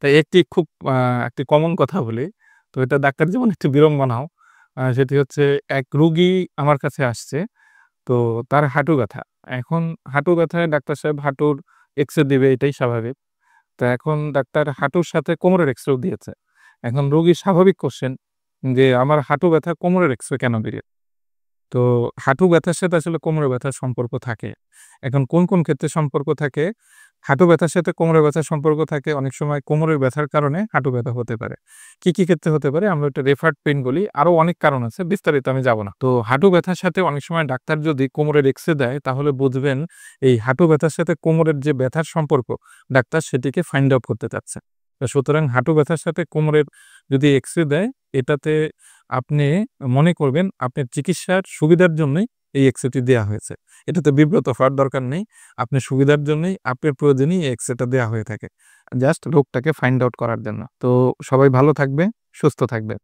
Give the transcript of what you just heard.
তাই খুব একটি কমন কথা বলি। তো এটা ডাক্তার জীবনে একটু বিড়ম্বনাও। সেটি হচ্ছে এক রোগী আমার কাছে আসছে। তো তার হাঁটু ব্যথা। এখন হাঁটু ব্যথায় ডাক্তার সাহেব হাঁটুর এক্স-রে দিবে এটাই স্বাভাবিক। তো এখন ডাক্তার হাঁটুর সাথে কোমরের এক্স-রেও দিয়েছে। এখন রোগীর স্বাভাবিক কোয়েশ্চেন যে, "আমার হাঁটু ব্যথা কোমরের এক্স-রে কেন দিলেন?" তো হাঁটু ব্যথার সাথে আসলে কোমরের ব্যথার সম্পর্ক থাকে। এখন কোন ক্ষেত্রে সম্পর্ক থাকে? হাঁটু ব্যথার সাথে কোমরের ব্যথার সম্পর্ক থাকে। অনেক সময় কোমরের ব্যথার কারণে হাঁটু ব্যথা হতে পারে। কি ক্ষেত্রে হতে পারে? আমরা ওটা রেফার্ড পেইন বলি। আরো অনেক কারণ আছে। বিস্তারিত আমি যাব না। তো হাঁটু ব্যথার সাথে অনেক সময় ডাক্তার যদি কোমরের এক্স-রে দেয় তাহলে বুঝবেন এই হাঁটু ব্যথার সাথে কোমরের যে ব্যথার সম্পর্ক, ডাক্তার সেটিকে ফাইন্ড আউট করতে চাচ্ছে। তো সুতরাং হাঁটু ব্যথার সাথে কোমরের যদি এক্স-রে দেয়, এটাতে আপনি মনে করবেন আপনার চিকিৎসার সুবিধার জন্যই এই এক্স-রেটি দেয়া হয়েছে। এটাতে বিব্রত হওয়ার দরকার নেই। আপনার সুবিধার জন্যই, আপনার প্রয়োজনেই এই এক্স-রেটা দেয়া হয়ে থাকে। জাস্ট রোগটাকে ফাইন্ড আউট করার জন্য। তো সবাই ভালো থাকবে, সুস্থ থাকবে।